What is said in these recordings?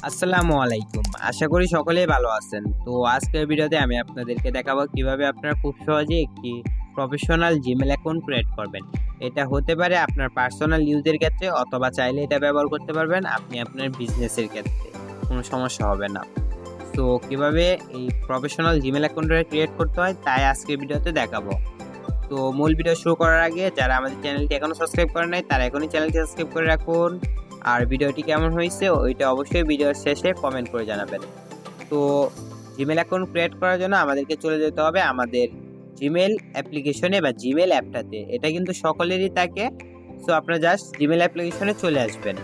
আসসালামু আলাইকুম। আশা করি সকলেই ভালো আছেন। তো আজকের ভিডিওতে আমি আপনাদেরকে দেখাবো কিভাবে আপনারা খুব সহজে একটি প্রফেশনাল জিমেইল অ্যাকাউন্ট ক্রিয়েট করবেন। এটা হতে পারে আপনার পার্সোনাল ইউজের ক্ষেত্রে অথবা চাইলে এটা ব্যবহার করতে পারবেন আপনি আপনার বিজনেসের ক্ষেত্রে। কোনো সমস্যা হবে না। তো কিভাবে এই প্রফেশনাল জিমেইল অ্যাকাউন্টটা ক্রিয়েট করতে হয় তাই আজকের ভিডিওতে দেখাবো। তো মূল ভিডিও শুরু করার আগে যারা আমাদের চ্যানেলটি এখনো সাবস্ক্রাইব করে নাই তারা এখনই চ্যানেলটি সাবস্ক্রাইব করে রাখুন। আর ভিডিওটি কেমন হয়েছে ওইটা অবশ্যই ভিডিওর শেষে কমেন্ট করে জানাবেন। তো জিমেল অ্যাকাউন্ট ক্রিয়েট করার জন্য আমাদেরকে চলে যেতে হবে আমাদের জিমেল অ্যাপ্লিকেশনে বা জিমেল অ্যাপটাতে। এটা কিন্তু সকলেরই থাকে। সো আপনারা জাস্ট জিমেল অ্যাপ্লিকেশনে চলে আসবেন।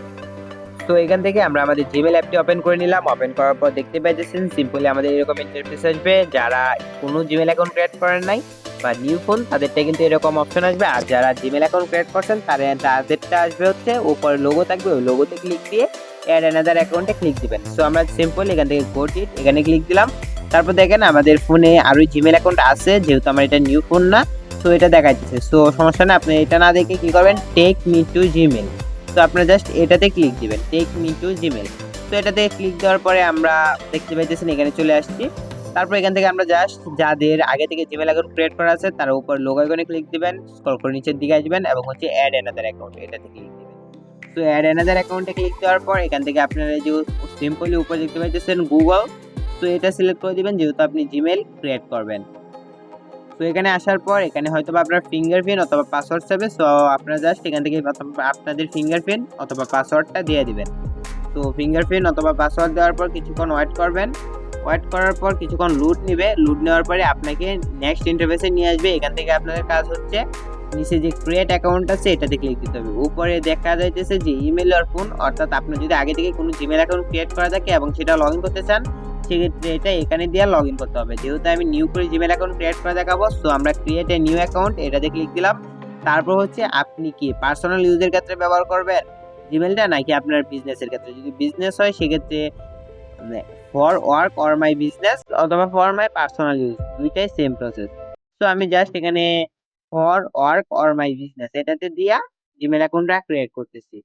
তো এখান থেকে আমরা আমাদের জিমেল অ্যাপটি ওপেন করে নিলাম। ওপেন করার পর দেখতে পাইতেছেন সিম্পলি আমাদের এরকম ইন্টারফেস আসবে। যারা কোনো জিমেল অ্যাকাউন্ট ক্রিয়েট করেন নাই বা নিউ ফোন তাদেরটা কিন্তু এরকম অপশন আসবে। আর যারা জিমেল অ্যাকাউন্ট ক্রিয়েট করছেন তাদেরটা আসবে হচ্ছে উপরে লোগো থাকবে, ওই লোগোতে ক্লিক দিয়ে অ্যাড অ্যানাদার অ্যাকাউন্টে ক্লিক দিবেন। সো আমরা সিম্পল এখান থেকে গট ইট এখানে ক্লিক দিলাম। তারপর দেখেন আমাদের ফোনে আরো জিমেল অ্যাকাউন্ট আছে, যেহেতু আমার এটা নিউ ফোন না। তো এটা দেখাইতেছে। সো সমস্যা না, আপনি এটা না দেখে কি করবেন, টেক মি টু জিমেল। তো আপনারা জাস্ট এটাতে ক্লিক দিবেন, টেক মি টু জিমেল। তো এটাতে ক্লিক দেওয়ার পরে আমরা দেখতে পাইতেছেন এখানে চলে আসছি। তারপর এখান থেকে আমরা জাস্ট যাদের আগে থেকে জিমেল অ্যাকাউন্ট ক্রিয়েট করা আছে তার উপর লোগো আইকনে ক্লিক দিবেন, স্ক্রল করে নিচের দিকে আসবেন এবং হচ্ছে অ্যাড অ্যানাদার অ্যাকাউন্ট এটাতে ক্লিক দিবেন। তো অ্যাড অ্যানাদার অ্যাকাউন্টে ক্লিক দেওয়ার পর এখান থেকে আপনারা যে সিম্পলি উপরে দেখতে পাইতেছেন গুগল, তো এটা সিলেক্ট করে দিবেন যেহেতু আপনি জিমেল ক্রিয়েট করবেন। তো এখানে আসার পর এখানে হয়তো আপনার ফিঙ্গারপ্রিন্ট অথবা পাসওয়ার্ড চাইবে। সো আপনারা জাস্ট এখান থেকে আপনাদের ফিঙ্গারপ্রিন্ট অথবা পাসওয়ার্ডটা দিয়ে দিবেন। তো ফিঙ্গারপ্রিন্ট অথবা পাসওয়ার্ড দেওয়ার পর কিছুক্ষণ ওয়েট করবেন। ওয়েট করার পর কিছুক্ষণ লুট নেবে। লুট নেওয়ার পরে আপনাকে নেক্সট ইন্টারফেসে নিয়ে আসবে। এখান থেকে আপনাদের কাজ হচ্ছে নিচে যে ক্রিয়েট অ্যাকাউন্ট আছে এটাতে ক্লিক দিতে হবে। উপরে দেখা যাইতেছে যে ইমেল আর ফোন, অর্থাৎ আপনার যদি আগে থেকে কোনো জিমেল অ্যাকাউন্ট ক্রিয়েট করা থাকে এবং সেটা লগ ইন করতে চান সেক্ষেত্রে এটা এখানে দিয়ে লগ ইন করতে হবে। যেহেতু আমি নিউ করে জিমেল অ্যাকাউন্ট ক্রিয়েট করে দেখাবো, সো আমরা ক্রিয়েট এ নিউ অ্যাকাউন্ট এটাতে ক্লিক দিলাম। তারপর হচ্ছে আপনি কি পার্সোনাল ইউজের ক্ষেত্রে ব্যবহার করবেন জিমেলটা নাকি আপনার বিজনেসের ক্ষেত্রে। যদি বিজনেস হয় সেক্ষেত্রে for work or my business অথবা ফর মাই পার্সোনাল ইউজ, দুইটাই সেম প্রসেস। তো আমি জাস্ট এখানে for work or my business এটাতে দিয়া জিমেল অ্যাকাউন্টটা ক্রিয়েট করতেছি।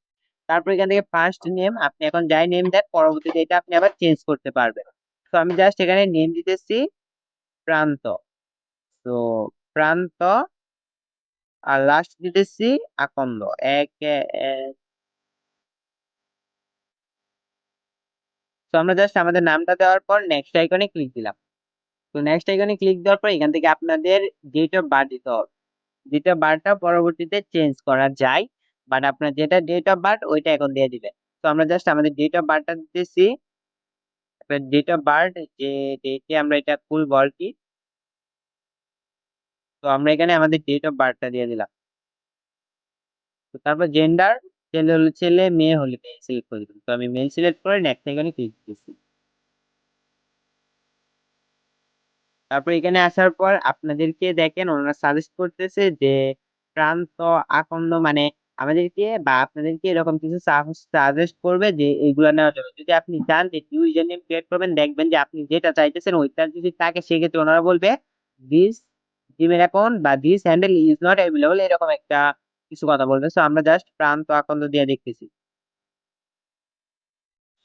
তারপর এখান থেকে ফার্স্ট নেম আপনি এখন যাই নেম দেন পরবর্তীতে এটা আপনি আবার চেঞ্জ করতে পারবেন। তো আমি জাস্ট এখানে নেম দিতেছি প্রান্ত। তো প্রান্ত আর লাস্ট দিতেছি আকন্দ এক। তো আমরা জাস্ট আমাদের নামটা দেওয়ার পর নেক্সট আইকনে ক্লিক দিলাম। তো নেক্সট আইকনে ক্লিক দেওয়ার পর এখান থেকে আপনাদের ডেট অফ বার্থ দিতে হবে। ডেট অফ বার্থটা পরবর্তীতে চেঞ্জ করা যায়, বাট আপনার যেটা ডেট অফ বার্থ ওইটা এখন দিয়ে দিবেন। তো আমরা জাস্ট আমাদের ডেট অফ বার্থটা দিতেছি। ডেট অফ বার্থ যে ডেটে আমরা এটা খুলবো আর কি। তো আমরা এখানে আমাদের ডেট অফ বার্থটা দিয়ে দিলাম। তো তারপর জেন্ডার, ছেলে হলে ছেলে, মেয়ে হলে মেয়ে সিলেক্ট করে দিবেন। তো আমি মেল সিলেক্ট করে নেক্সট আইকনে ক্লিক দিতেছি। তারপর এখানে আসার পর আপনাদেরকে দেখেন ওনারা সাজেস্ট করতেছে যে প্রান্ত আকন্দ, মানে আমাদেরকে বা আপনাদেরকে এরকম কিছু সাজেস্ট করবে যে এইগুলা নেওয়ার জন্য। যদি আপনি চান যে নিউ ইউজার নেম ক্রিয়েট করবেন, দেখবেন যে আপনি যেটা চাইতেছেন ওইটা যদি থাকে সেক্ষেত্রে ওনারা বলবে দিস জিমেল অ্যাকাউন্ট বা this handle is not available, এরকম একটা কিছু কথা বলবে। সো আমরা জাস্ট প্রান্ত আকন্দ দিয়ে দেখতেছি।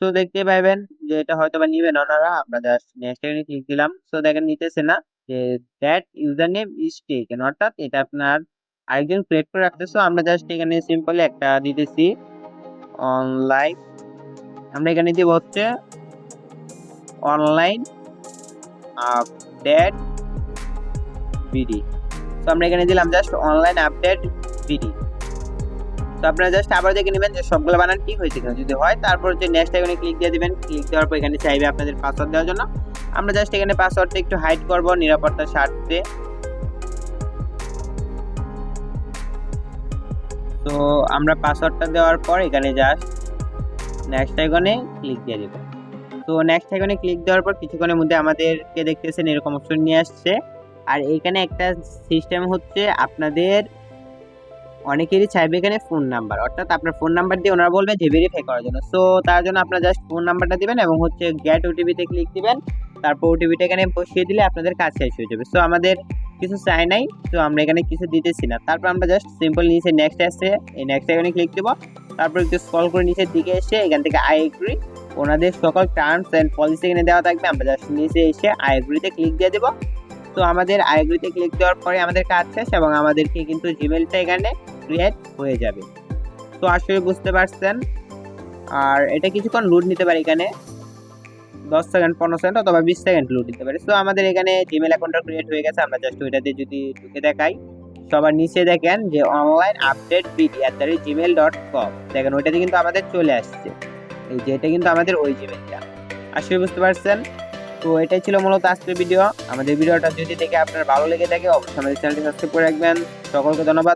সো দেখতে পাইবেন যে এটা হয়তো বা নিবেন ওনারা। আমরা জাস্ট নেক্সট এখানে ক্লিক দিলাম। সো দেখেন নিতেছে না, যে that user name is taken, অর্থাৎ এটা আপনার আরেকজন ক্রিয়েট করে রাখতে। সো আমরা জাস্ট এখানে সিম্পলি একটা দিতেছি অনলাইন। আমরা এখানে দিব হচ্ছে অনলাইন আপডেট বিডি। তো আমরা এখানে দিলাম জাস্ট অনলাইন আপডেট বিডি। তো আপনারা জাস্ট আবার দেখে নেবেন যে সবগুলো বানান ঠিক হয়েছে কিনা। যদি হয় তারপর যে নেক্সট আইকনে ক্লিক দিয়ে দিবেন। ক্লিক দেওয়ার পর এখানে চাইবে আপনাদের পাসওয়ার্ড দেওয়ার জন্য। আমরা জাস্ট এখানে পাসওয়ার্ডটা একটু হাইড করব নিরাপত্তার স্বার্থে। তো আমরা পাসওয়ার্ডটা দেওয়ার পর এখানে জাস্ট নেক্সট আইকনে ক্লিক দিয়ে দেব। তো নেক্সট আইকনে ক্লিক দেওয়ার পর কিছুক্ষণের মধ্যে আমাদেরকে দেখতেছেন এরকম অপশন নিয়ে আসছে। আর এখানে একটা সিস্টেম হচ্ছে আপনাদের অনেকেরই চাইবে এখানে ফোন নাম্বার, অর্থাৎ আপনার ফোন নাম্বার দিয়ে ওনারা বলবে যে ভেরিফাই করার জন্য। সো তার জন্য আপনারা জাস্ট ফোন নাম্বারটা দিবেন এবং হচ্ছে গেট ওটিপিতে ক্লিক দিবেন। তারপর ওটিপিটা এখানে বসিয়ে দিলে আপনাদের কাজ শেষ হয়ে যাবে। সো আমাদের কিছু চাই নাই, তো আমরা এখানে কিছু দিতেছি না। তারপর আমরা জাস্ট সিম্পল নিচে নেক্সট আসছে, এই নেক্সট এখানে ক্লিক দিব। তারপর একটু স্ক্রল করে নিচের দিকে এসে এখান থেকে আই এগ্রি ওনাদের সকল টার্মস অ্যান্ড পলিসি এখানে দেওয়া থাকবে। আমরা জাস্ট নিচে এসে আই এগ্রিতে ক্লিক দিয়ে দেবো। তো আমাদের আই এগ্রিতে ক্লিক দেওয়ার পরে আমাদের কাজ শেষ এবং আমাদেরকে কিন্তু জিমেলটা এখানে ক্রিয়েট হয়ে যাবে। তো আসলে বুঝতে পারছেন। আর এটা কিছুক্ষণ লোড নিতে পারে, এখানে 10 সেকেন্ড 15 সেকেন্ড অথবা 20 সেকেন্ড লোড নিতে পারে। তো আমাদের এখানে জিমেল অ্যাকাউন্টটা ক্রিয়েট হয়ে গেছে। আমরা জাস্ট ওইটাতে যদি ঢুকে দেখাই, সবার নিচে দেখেন যে অনলাইন আপডেট bd@gmail.com, দেখেন ওইটাতে কিন্তু আমাদের চলে আসছে। এই যে এটা কিন্তু আমাদের ওই জিমেলটা। আসলে বুঝতে পারছেন। তো এটাই ছিল মূলত আজকের ভিডিও। আমাদের ভিডিওটা যদি দেখে আপনার ভালো লেগে থাকে অবশ্যই আমাদের চ্যানেলটি সাবস্ক্রাইব করে রাখবেন। সকলকে ধন্যবাদ।